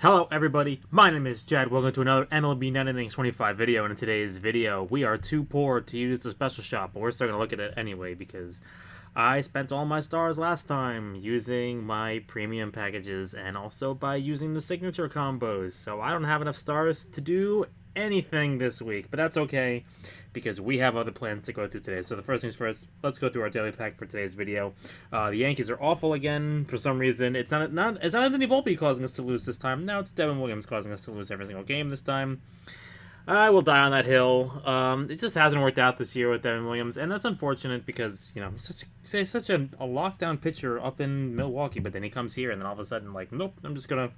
Hello everybody, my name is Jed. Welcome to another MLB Innings 25 video, and in today's video, we are too poor to use the special shop, but we're still going to look at it anyway because I spent all my stars last time using my premium packages and also by using the signature combos, so I don't have enough stars to do anything this week, but that's okay because we have other plans to go through today. So the first things first, let's go through our daily pack for today's video. The Yankees are awful again for some reason. It's not Anthony Volpe causing us to lose this time. No, it's Devin Williams causing us to lose every single game this time. I will die on that hill. It just hasn't worked out this year with Devin Williams, and that's unfortunate because, you know, he's such a lockdown pitcher up in Milwaukee, but then he comes here and then all of a sudden, like, nope, I'm just gonna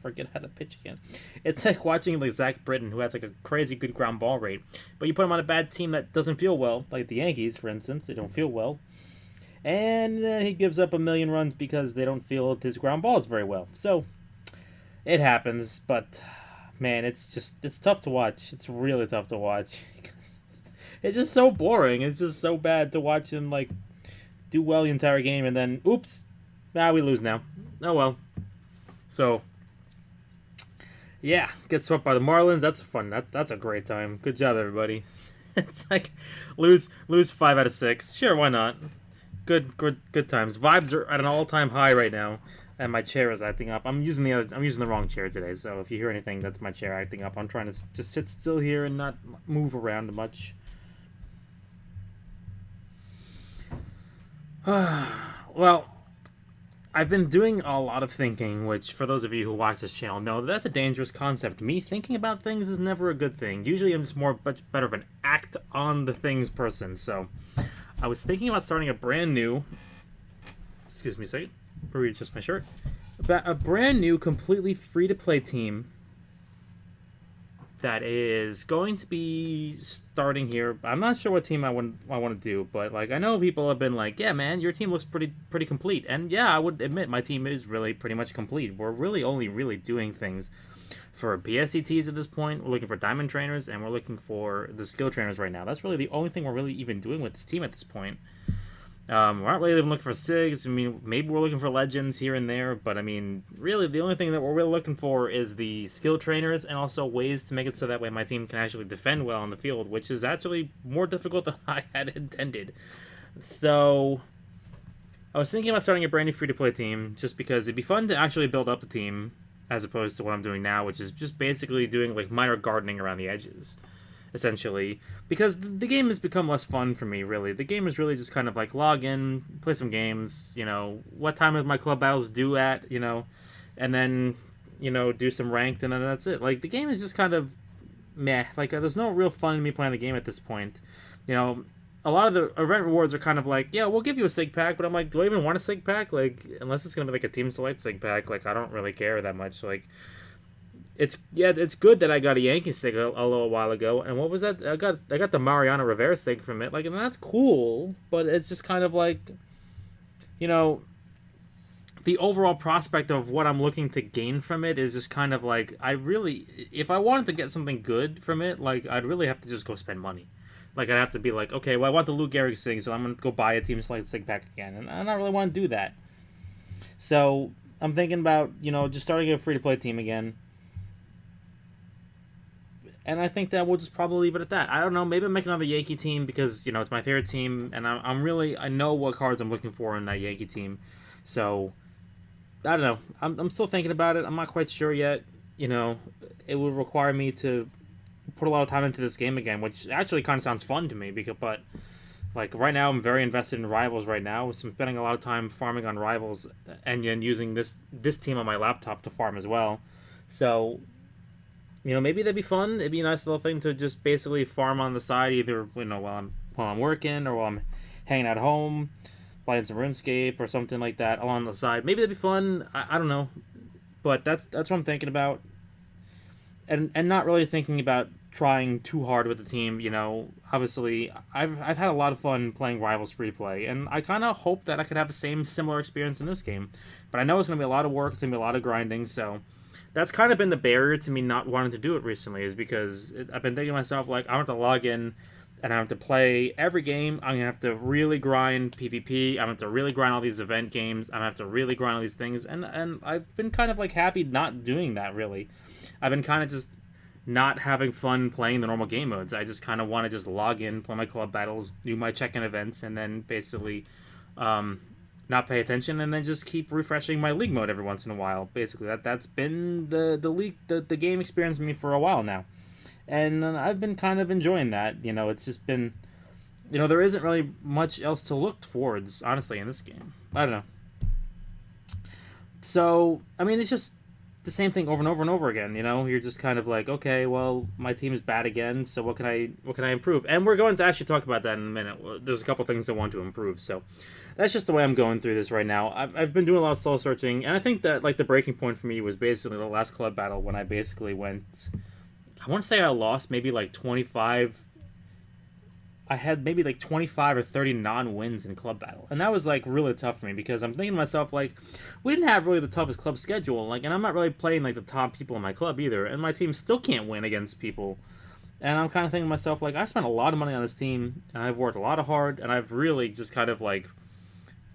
forget how to pitch again. It's like watching like Zach Britton, who has like a crazy good ground ball rate, but you put him on a bad team that doesn't feel well, like the Yankees, for instance, they don't feel well, and then he gives up a million runs because they don't field his ground balls very well. So it happens, but man, it's tough to watch. It's really tough to watch. It's just so boring. It's just so bad to watch him like do well the entire game and then oops, we lose now. Oh well. So yeah, get swept by the Marlins. That's fun. That's a great time. Good job, everybody. It's like lose 5 out of 6. Sure, why not? Good times. Vibes are at an all-time high right now. And my chair is acting up. I'm using the wrong chair today, so if you hear anything, that's my chair acting up. I'm trying to just sit still here and not move around much. Well, I've been doing a lot of thinking, which for those of you who watch this channel know that's a dangerous concept. Me thinking about things is never a good thing. Usually I'm just much better of an act on the things person. So I was thinking about starting a brand new, excuse me a second, readjust my shirt, a brand new completely free-to-play team that is going to be starting here. I'm not sure what team I want to do, but like I know people have been like, yeah man, your team looks pretty complete, and yeah, I would admit my team is really pretty much complete. We're really only doing things for PSCTs at this point. We're looking for diamond trainers and we're looking for the skill trainers right now. That's really the only thing we're really even doing with this team at this point. We're not really even looking for SIGs. I mean, maybe we're looking for legends here and there, but I mean, really, the only thing that we're really looking for is the skill trainers and also ways to make it so that way my team can actually defend well on the field, which is actually more difficult than I had intended. So I was thinking about starting a brand new free-to-play team just because it'd be fun to actually build up the team as opposed to what I'm doing now, which is just basically doing like minor gardening around the edges. Essentially, because the game has become less fun for me, really. The game is really just kind of like log in, play some games, you know, what time is my club battles due at, you know, and then, you know, do some ranked, and then that's it. Like, the game is just kind of meh. Like, there's no real fun in me playing the game at this point. You know, a lot of the event rewards are kind of like, yeah, we'll give you a SIG pack, but I'm like, do I even want a SIG pack? Like, unless it's going to be like a team select SIG pack, like, I don't really care that much. Like, it's good that I got a Yankee SIG a little while ago, and what was that? I got the Mariano Rivera SIG from it, like, and that's cool, but it's just kind of like, you know, the overall prospect of what I'm looking to gain from it is just kind of like, if I wanted to get something good from it, like, I'd really have to just go spend money. Like, I'd have to be like, okay, well, I want the Lou Gehrig SIG, so I'm going to go buy a team select SIG pack again, and I don't really want to do that. So, I'm thinking about, you know, just starting a free-to-play team again. And I think that we'll just probably leave it at that. I don't know. Maybe I'll make another Yankee team because, you know, it's my favorite team. And I know what cards I'm looking for in that Yankee team. So, I don't know. I'm still thinking about it. I'm not quite sure yet. You know, it would require me to put a lot of time into this game again, which actually kind of sounds fun to me. But, like, right now I'm very invested in Rivals right now. So I'm spending a lot of time farming on Rivals and then using this team on my laptop to farm as well. So, you know, maybe that'd be fun. It'd be a nice little thing to just basically farm on the side, either, you know, while I'm working or while I'm hanging out home, playing some RuneScape or something like that along the side. Maybe that'd be fun. I don't know, but that's what I'm thinking about, and not really thinking about trying too hard with the team. You know, obviously I've had a lot of fun playing Rivals free play, and I kind of hope that I could have the similar experience in this game, but I know it's gonna be a lot of work. It's gonna be a lot of grinding, so. That's kind of been the barrier to me not wanting to do it recently, is because I've been thinking to myself, like, I want to log in and I have to play every game. I'm gonna have to really grind PvP. I'm gonna have to really grind all these event games. I'm gonna have to really grind all these things, and I've been kind of like happy not doing that really. I've been kind of just not having fun playing the normal game modes. I just kind of want to just log in, play my club battles, do my check-in events, and then basically not pay attention, and then just keep refreshing my league mode every once in a while. Basically, that's been the game experience with me for a while now, and I've been kind of enjoying that. It's just been, there isn't really much else to look towards, honestly, in this game. I don't know. So, I mean, it's just the same thing over and over and over again. You're just kind of like, okay, well, my team is bad again, so what can I improve? And we're going to actually talk about that in a minute. There's a couple things I want to improve, so that's just the way I'm going through this right now. I've been doing a lot of soul searching, and I think that like the breaking point for me was basically the last club battle when I basically went. I want to say I lost maybe like 25. I had maybe like 25 or 30 non-wins in club battle, and that was like really tough for me because I'm thinking to myself like, we didn't have really the toughest club schedule, like, and I'm not really playing like the top people in my club either, and my team still can't win against people, and I'm kind of thinking to myself like, I spent a lot of money on this team, and I've worked a lot of hard, and I've really just kind of like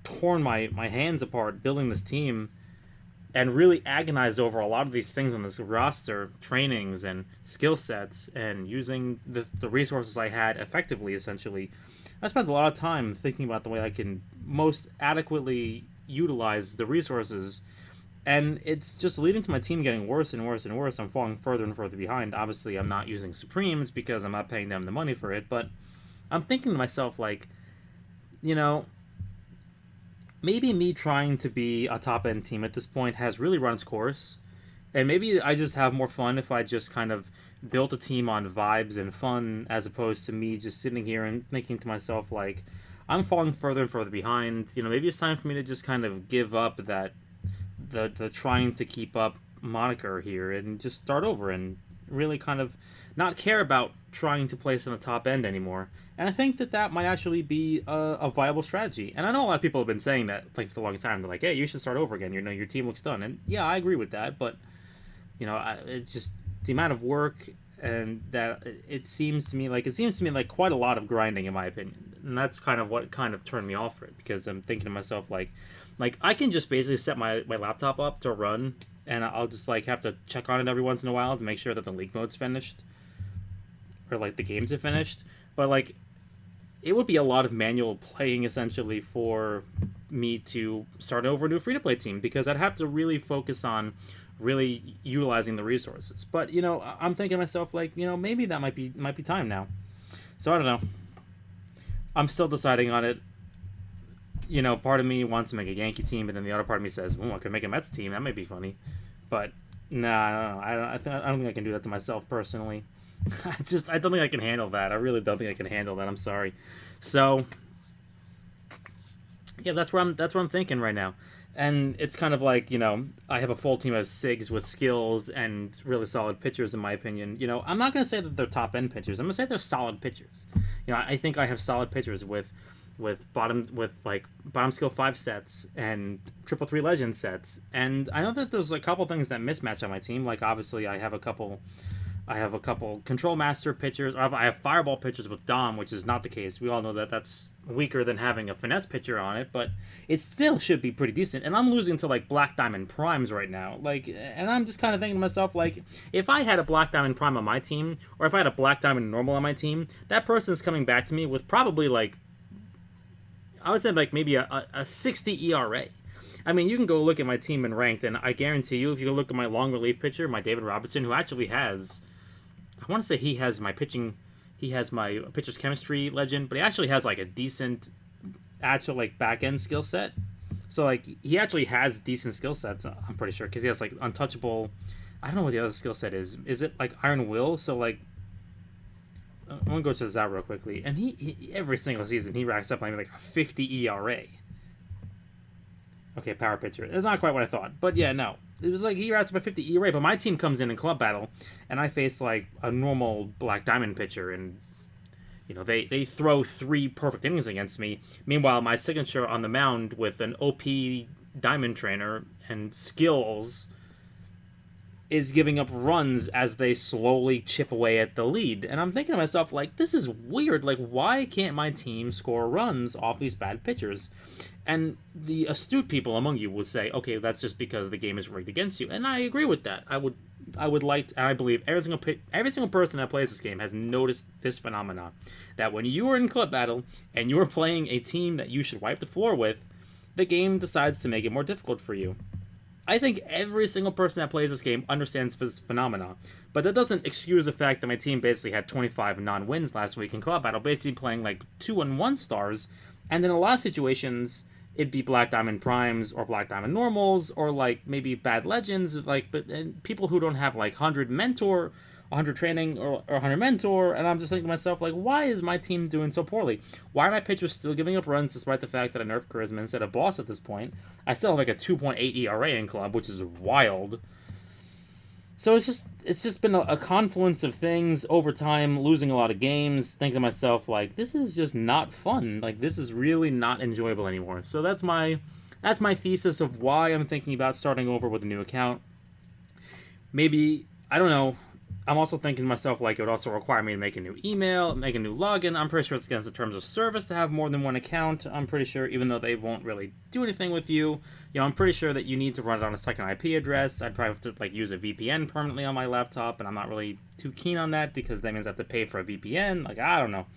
torn my hands apart building this team, and really agonized over a lot of these things on this roster, trainings and skill sets, and using the resources I had effectively, essentially. I spent a lot of time thinking about the way I can most adequately utilize the resources, and it's just leading to my team getting worse and worse and worse. I'm falling further and further behind. Obviously, I'm not using Supremes because I'm not paying them the money for it, but I'm thinking to myself, like, you know, maybe me trying to be a top end team at this point has really run its course. And maybe I just have more fun if I just kind of built a team on vibes and fun as opposed to me just sitting here and thinking to myself, like, I'm falling further and further behind. Maybe it's time for me to just kind of give up that the trying to keep up moniker here and just start over and really kind of not care about trying to place in the top end anymore. And I think that might actually be a viable strategy. And I know a lot of people have been saying that like for the longest time. They're like, "Hey, you should start over again. Your team looks done." And yeah, I agree with that. But it's just the amount of work, and that it seems to me like quite a lot of grinding, in my opinion. And that's kind of what kind of turned me off for it, because I'm thinking to myself like I can just basically set my laptop up to run, and I'll just like have to check on it every once in a while to make sure that the league mode's finished, or like the games are finished. But like, it would be a lot of manual playing essentially for me to start over a new free to play team, because I'd have to really focus on really utilizing the resources. But I'm thinking to myself like, maybe that might be time now. So I don't know. I'm still deciding on it. Part of me wants to make a Yankee team, but then the other part of me says, "Oh, I could make a Mets team. That might be funny." But nah, I don't think I can do that to myself personally. I don't think I can handle that. I really don't think I can handle that. I'm sorry. So yeah, that's where I'm thinking right now. And it's kind of like, I have a full team of SIGs with skills and really solid pitchers, in my opinion. I'm not going to say that they're top end pitchers. I'm going to say they're solid pitchers. I think I have solid pitchers with bottom skill 5 sets and triple 3 legend sets. And I know that there's a couple things that mismatch on my team. Like, obviously I have a couple control master pitchers. I have fireball pitchers with Dom, which is not the case. We all know that that's weaker than having a finesse pitcher on it, but it still should be pretty decent. And I'm losing to like Black Diamond Primes right now. And I'm just kind of thinking to myself, like, if I had a Black Diamond Prime on my team, or if I had a Black Diamond Normal on my team, that person's coming back to me with probably like, I would say like maybe a 60 ERA. I mean, you can go look at my team in ranked, and I guarantee you, if you look at my long relief pitcher, my David Robertson, who actually has, I want to say he has my pitcher's chemistry legend, but he actually has like a decent actual like back end skill set. So like he actually has decent skill sets, I'm pretty sure, because he has like untouchable. I don't know what the other skill set is. Is it like Iron Will? So like, I'm gonna go to this out real quickly, and he every single season he racks up maybe like a 50 ERA. Okay, power pitcher. That's not quite what I thought, but yeah, no. It was like he racks up a 50 ERA, but my team comes in club battle, and I face like a normal Black Diamond pitcher, and they throw 3 perfect innings against me. Meanwhile, my signature on the mound with an OP Diamond trainer and skills is giving up runs as they slowly chip away at the lead. And I'm thinking to myself, like, this is weird. Like, why can't my team score runs off these bad pitchers? And the astute people among you will say, okay, that's just because the game is rigged against you. And I agree with that. I would like to, and I believe every single person that plays this game has noticed this phenomenon, that when you are in club battle and you are playing a team that you should wipe the floor with, the game decides to make it more difficult for you. I think every single person that plays this game understands this phenomenon, but that doesn't excuse the fact that my team basically had 25 non-wins last week in club battle, basically playing like 2-1 stars, and in a lot of situations, it'd be Black Diamond Primes or Black Diamond Normals or like maybe Bad Legends, like, but and people who don't have like 100 Mentor, 100 Training, or 100 Mentor, and I'm just thinking to myself, like, why is my team doing so poorly? Why are my pitchers still giving up runs despite the fact that I nerfed Charisma instead of Boss at this point? I still have like a 2.8 ERA in club, which is wild. So it's just been a confluence of things over time, losing a lot of games, thinking to myself, like, this is just not fun. Like, this is really not enjoyable anymore. So that's my thesis of why I'm thinking about starting over with a new account. Maybe, I don't know, I'm also thinking to myself, like, it would also require me to make a new email, make a new login. I'm pretty sure it's against the terms of service to have more than one account. I'm pretty sure, even though they won't really do anything with you, I'm pretty sure that you need to run it on a second IP address. I'd probably have to, like, use a VPN permanently on my laptop, and I'm not really too keen on that because that means I have to pay for a VPN. Like, I don't know.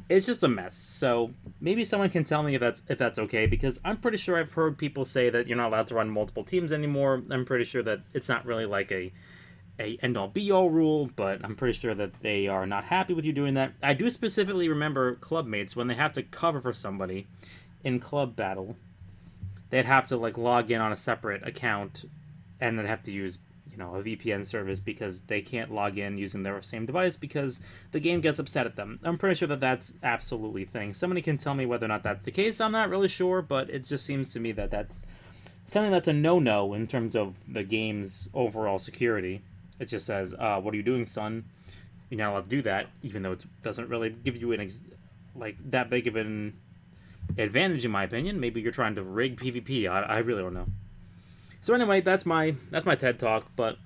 It's just a mess. So maybe someone can tell me if that's okay, because I'm pretty sure I've heard people say that you're not allowed to run multiple teams anymore. I'm pretty sure that it's not really like a end-all be-all rule, but I'm pretty sure that they are not happy with you doing that. I do specifically remember clubmates, when they have to cover for somebody in club battle, they'd have to, like, log in on a separate account, and they'd have to use, a VPN service because they can't log in using their same device because the game gets upset at them. I'm pretty sure that that's absolutely a thing. Somebody can tell me whether or not that's the case. I'm not really sure, but it just seems to me that that's something that's a no-no in terms of the game's overall security. It just says, what are you doing, son? You're not allowed to do that, even though it doesn't really give you that big of an advantage, in my opinion. Maybe you're trying to rig PvP. I really don't know. So anyway, that's my TED Talk, but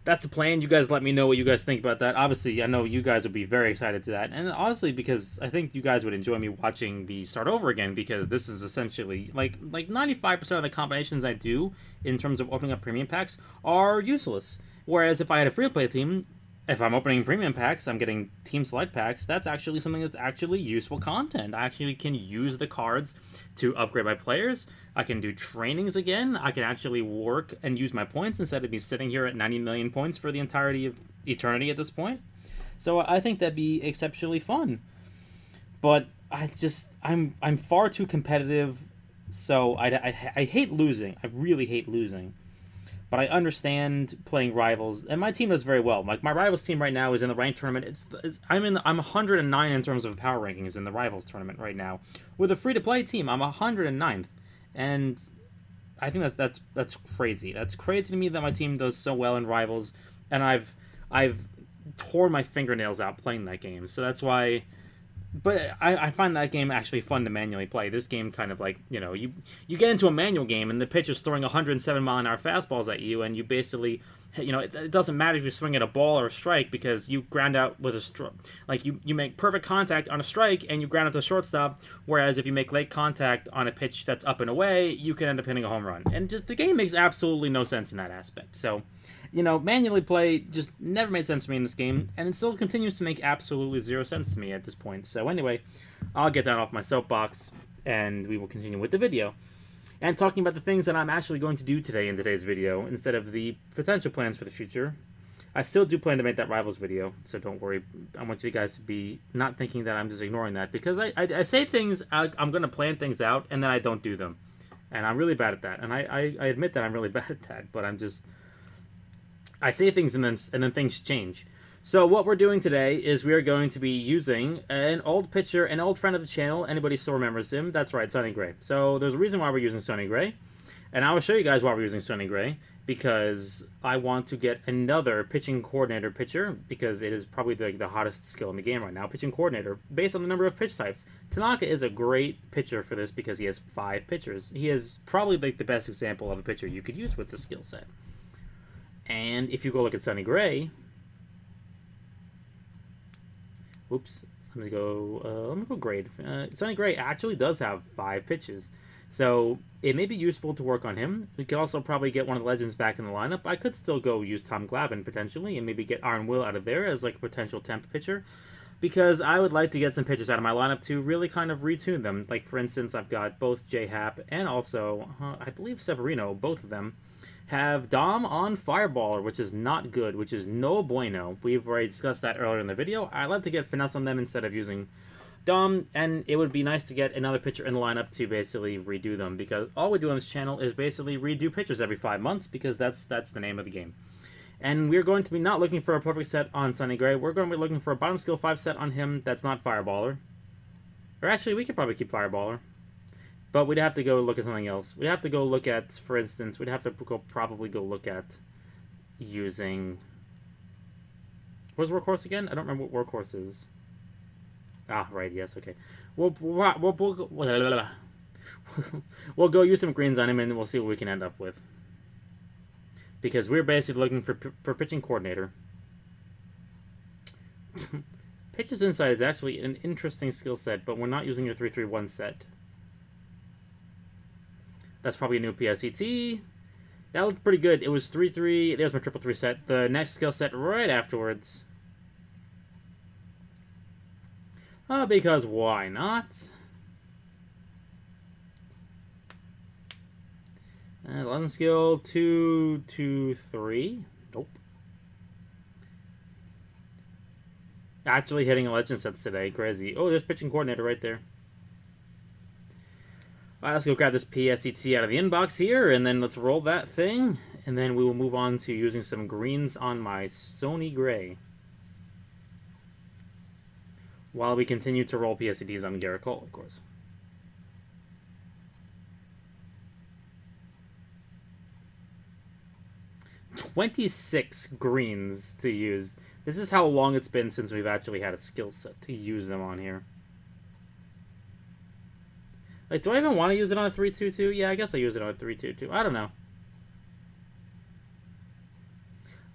that's the plan. You guys let me know what you guys think about that. Obviously, I know you guys would be very excited to that, and honestly, because I think you guys would enjoy me watching me start over again, because this is essentially, like 95% of the combinations I do in terms of opening up premium packs are useless. Whereas if I had a free-to-play team, if I'm opening premium packs, I'm getting team select packs, that's actually something that's actually useful content. I actually can use the cards to upgrade my players. I can do trainings again. I can actually work and use my points instead of me sitting here at 90 million points for the entirety of eternity at this point. So I think that'd be exceptionally fun. But I'm far too competitive, so I hate losing. I really hate losing. But I understand playing rivals, and my team does very well. Like, my rivals team right now is in the ranked tournament. I'm 109 in terms of power rankings in the rivals tournament right now. With a free-to-play team, I'm 109th, and I think that's crazy. That's crazy to me that my team does so well in rivals, and I've torn my fingernails out playing that game. So that's why. But I find that game actually fun to manually play. This game kind of like, you get into a manual game and the pitcher's throwing 107-mile-an-hour fastballs at you, and you basically, it doesn't matter if you swing at a ball or a strike because you ground out with a strike. Like, you make perfect contact on a strike and you ground out the shortstop, whereas if you make late contact on a pitch that's up and away, you can end up hitting a home run. And just the game makes absolutely no sense in that aspect. So, manually play just never made sense to me in this game, and it still continues to make absolutely zero sense to me at this point. So anyway, I'll get down off my soapbox, and we will continue with the video. And talking about the things that I'm actually going to do today in today's video, instead of the potential plans for the future. I still do plan to make that Rivals video, so don't worry. I want you guys to be not thinking that I'm just ignoring that, because I say things, I'm going to plan things out, and then I don't do them. And I'm really bad at that, and I admit that I'm really bad at that, but I say things and then things change. So what we're doing today is we are going to be using an old pitcher, an old friend of the channel. Anybody still remembers him? That's right, Sonny Gray. So there's a reason why we're using Sonny Gray. And I will show you guys why we're using Sonny Gray, because I want to get another pitching coordinator pitcher, because it is probably the hottest skill in the game right now, pitching coordinator, based on the number of pitch types. Tanaka is a great pitcher for this because he has 5 pitchers. He is probably the best example of a pitcher you could use with this skill set. And if you go look at Sonny Gray, oops, let me go grade. Sonny Gray actually does have 5 pitches, so it may be useful to work on him. We could also probably get one of the legends back in the lineup. I could still go use Tom Glavine potentially, and maybe get Aaron Will out of there as like a potential temp pitcher, because I would like to get some pitchers out of my lineup to really kind of retune them. Like for instance, I've got both J Hap and also I believe Severino, both of them have Dom on Fireballer, which is not good, which is no bueno. We've already discussed that earlier in the video. I like to get Finesse on them instead of using Dom, and it would be nice to get another pitcher in the lineup to basically redo them, because all we do on this channel is basically redo pitchers every 5 months, because that's the name of the game. And we're going to be not looking for a perfect set on Sonny Gray. We're going to be looking for a bottom skill 5 set on him that's not Fireballer. Or actually, we could probably keep Fireballer. But we'd have to go look at something else. We'd have to go look at, for instance, we'd have to probably go look at using... Where's Workhorse again? I don't remember what Workhorse is. Ah, right, yes, okay. We'll go use some greens on him, and we'll see what we can end up with. Because we're basically looking for pitching coordinator. Pitches inside is actually an interesting skill set, but we're not using your 3-3-1 set. That's probably a new PSET. That looked pretty good. It was 3-3. There's my 3-3 set. The next skill set right afterwards. Because why not? 11 skill, 2-2-3. Nope. Actually hitting a legend sets today. Crazy. Oh, there's pitching coordinator right there. Alright, let's go grab this PSET out of the inbox here, and then let's roll that thing, and then we will move on to using some greens on my Sonny Gray, while we continue to roll PSETs on Garrett Cole, of course. $26 greens to use. This is how long it's been since we've actually had a skill set to use them on here. Like, do I even want to use it on a 3-2-2? Yeah, I guess I use it on a 3-2-2. I don't know.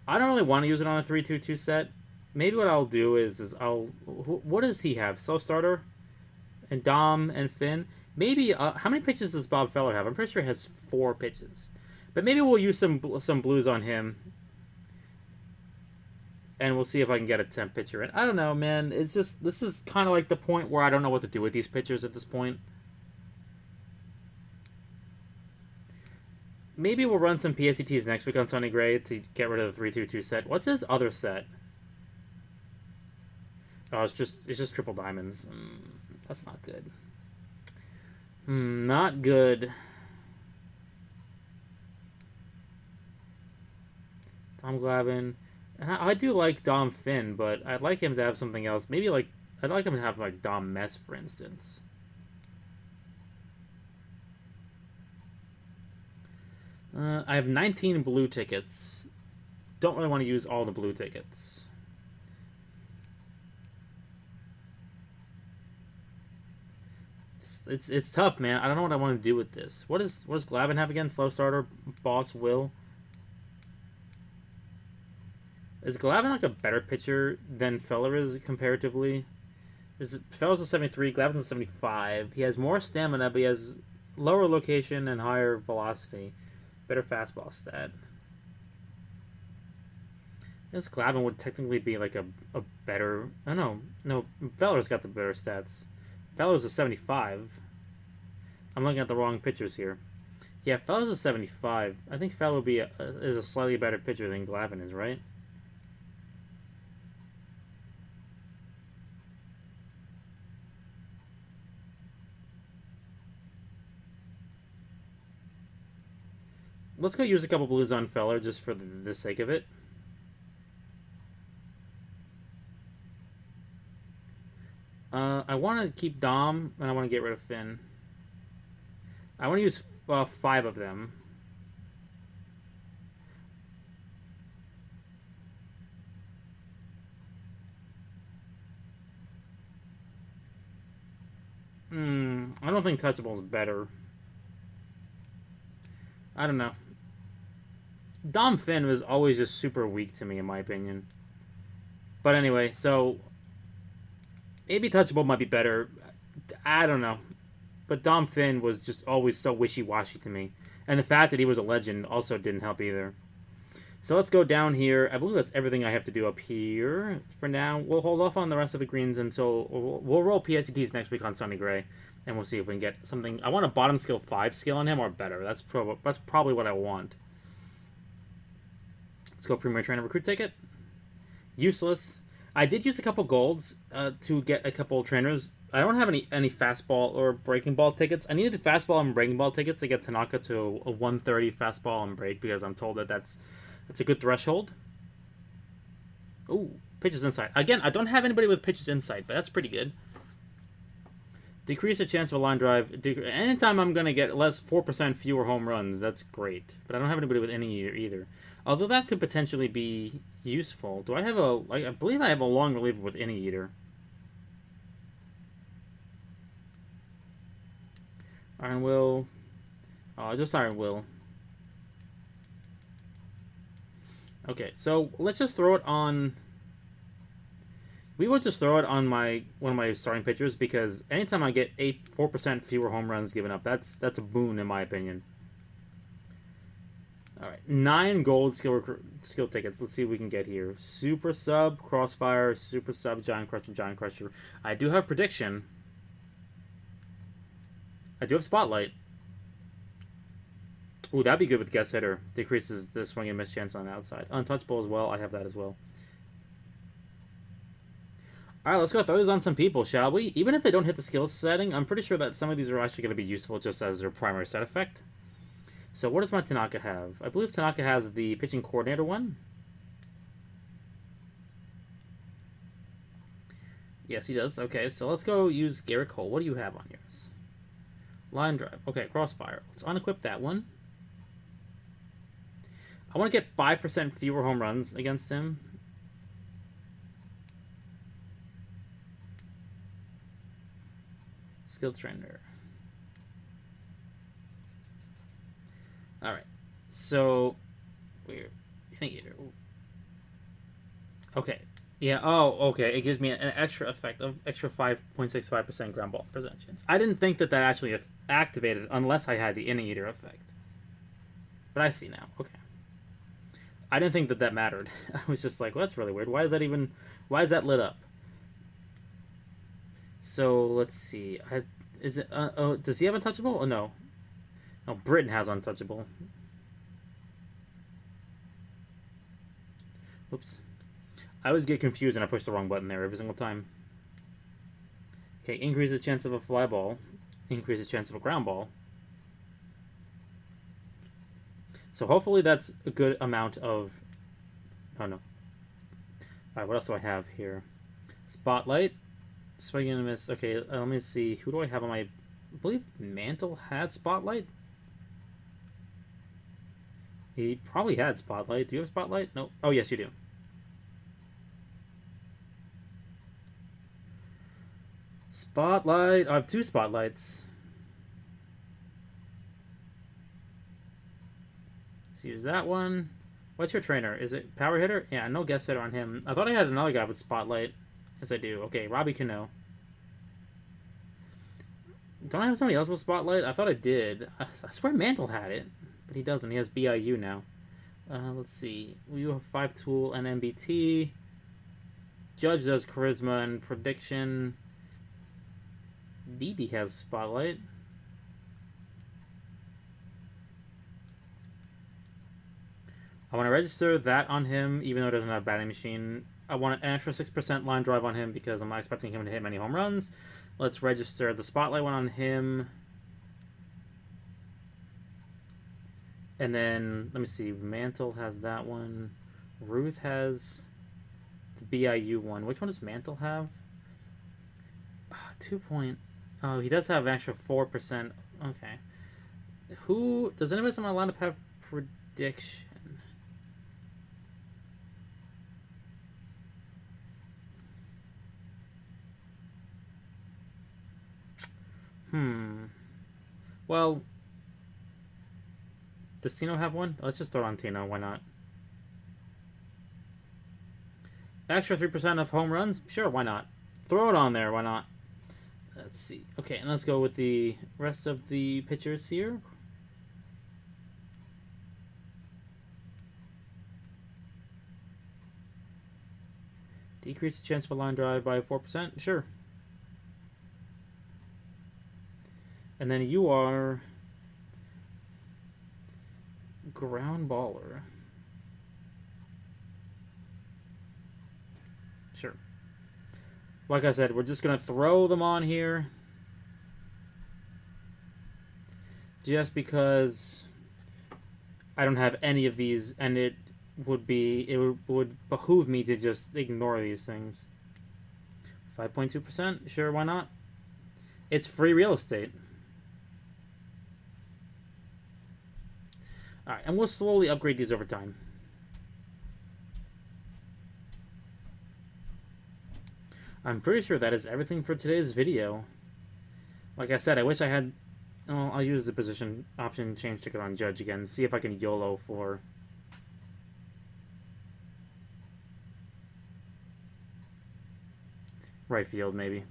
I don't really want to use it on a 3-2-2 set. Maybe what I'll do is I'll... What does he have? Slow starter? And Dom and Finn? Maybe... how many pitches does Bob Feller have? I'm pretty sure he has 4 pitches. But maybe we'll use some blues on him. And we'll see if I can get a temp pitcher in. I don't know, man. It's just... This is kind of like the point where I don't know what to do with these pitchers at this point. Maybe we'll run some PSETs next week on Sonny Gray to get rid of the 3-2-2 set. What's his other set? Oh, it's just triple diamonds. That's not good. Not good. Tom Glavine. And I do like Dom Finn, but I'd like him to have something else. Maybe like I'd like him to have like Dom Mess, for instance. I have 19 blue tickets. Don't really want to use all the blue tickets. It's tough, man. I don't know what I want to do with this. What does Glavine have again? Slow starter, Boss Will. Is Glavine like a better pitcher than Feller is comparatively? Feller's a 73, Glavine's a 75. He has more stamina, but he has lower location and higher velocity. Better fastball stat. I guess Glavine would technically be like a better... Oh, no, Feller's got the better stats. Feller's a 75. I'm looking at the wrong pitchers here. Yeah, Feller's a 75. I think Feller is a slightly better pitcher than Glavine is, right? Let's go use a couple blues on Feller just for the sake of it. I want to keep Dom, and I want to get rid of Finn. I want to use 5 of them. I don't think Touchable is better. I don't know. Dom Finn was always just super weak to me, in my opinion. But anyway, so maybe Touchable might be better. I don't know. But Dom Finn was just always so wishy-washy to me. And the fact that he was a legend also didn't help either. So let's go down here. I believe that's everything I have to do up here. For now, we'll hold off on the rest of the greens until... We'll roll PSETs next week on Sunny Gray. And we'll see if we can get something... I want a bottom skill 5 skill on him or better. That's probably what I want. Let's go Premier Trainer Recruit ticket. Useless. I did use a couple golds to get a couple trainers. I don't have any fastball or breaking ball tickets. I needed fastball and breaking ball tickets to get Tanaka to a 130 fastball and break because I'm told that that's a good threshold. Ooh, pitches insight. Again, I don't have anybody with pitches insight, but that's pretty good. Decrease the chance of a line drive. Anytime I'm going to get 4% fewer home runs, that's great. But I don't have anybody with any either. Although that could potentially be useful. Do I have I believe I have a long reliever with any eater. Iron Will. Oh, just Iron Will. Okay, so let's just throw it on... We will just throw it on one of my starting pitchers because anytime I get 4% fewer home runs given up, that's a boon in my opinion. All right, 9 gold skill tickets. Let's see what we can get here. Super Sub, Crossfire, Super Sub, Giant Crusher, Giant Crusher. I do have Prediction. I do have Spotlight. Ooh, that'd be good with Guess Hitter. Decreases the swing and miss chance on the outside. Untouchable as well. I have that as well. Alright, let's go throw these on some people, shall we? Even if they don't hit the skill setting, I'm pretty sure that some of these are actually going to be useful just as their primary set effect. So what does my Tanaka have? I believe Tanaka has the pitching coordinator one. Yes, he does. Okay, so let's go use Garrett Cole. What do you have on yours? Line drive. Okay, Crossfire. Let's unequip that one. I want to get 5% fewer home runs against him. Skill trainer. Alright. So we're okay. Yeah, oh, okay. It gives me an extra effect of extra 5.65% ground ball percent chance. I didn't think that actually activated unless I had the inning eater effect. But I see now. Okay. I didn't think that mattered. I was just like, well, that's really weird. Why is that lit up? So let's see. Is it? Oh, does he have untouchable? Oh no. No, Britain has untouchable. Oops. I always get confused and I push the wrong button there every single time. Okay, increase the chance of a fly ball. Increase the chance of a ground ball. So hopefully that's a good amount of... Oh no. Alright, what else do I have here? Spotlight. Swing and a miss. Okay, let me see. Who do I have on my... I believe Mantle had Spotlight? He probably had Spotlight. Do you have Spotlight? No. Oh, yes, you do. Spotlight. I have 2 Spotlights. Let's use that one. What's your trainer? Is it Power Hitter? Yeah, no Guess Hitter on him. I thought I had another guy with Spotlight. Yes, I do. Okay, Robbie Cano. Don't I have somebody else with Spotlight? I thought I did. I swear Mantle had it, but he doesn't. He has BIU now. Let's see. We have 5-tool and MBT. Judge does Charisma and Prediction. Didi has Spotlight. I want to register that on him, even though it doesn't have a batting machine. I want an extra 6% line drive on him because I'm not expecting him to hit many home runs. Let's register the Spotlight one on him. And then, let me see, Mantle has that one. Ruth has the BIU one. Which one does Mantle have? 2 point... Oh, he does have an extra 4%. Okay. Does anybody on my lineup have Prediction? Well, Does Tino have one? Let's just throw it on Tino. Why not? Extra 3% of home runs? Sure, why not? Throw it on there. Why not? Let's see. Okay, and let's go with the rest of the pitchers here. Decrease the chance for line drive by 4%? Sure. And then you are ground baller. Sure. Like I said, we're just going to throw them on here. Just because I don't have any of these, and it would behoove me to just ignore these things. 5.2%? Sure, why not? It's free real estate. Alright, and we'll slowly upgrade these over time. I'm pretty sure that is everything for today's video. Like I said, I wish I had... Oh, I'll use the position option change ticket on Judge again. See if I can YOLO for... right field, maybe.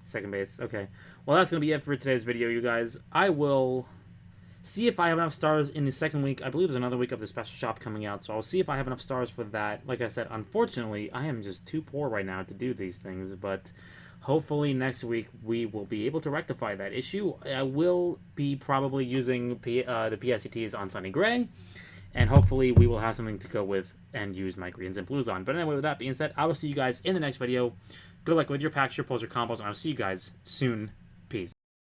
Second base. Okay. Well, that's going to be it for today's video, you guys. I will see if I have enough stars in the second week. I believe there's another week of the special shop coming out, so I'll see if I have enough stars for that. Like I said, unfortunately, I am just too poor right now to do these things, but hopefully next week we will be able to rectify that issue. I will be probably using the PSCTs on Sunny Gray, and hopefully we will have something to go with and use my greens and blues on. But anyway, with that being said, I will see you guys in the next video. Good luck with your packs, your pulls, your combos, and I'll see you guys soon.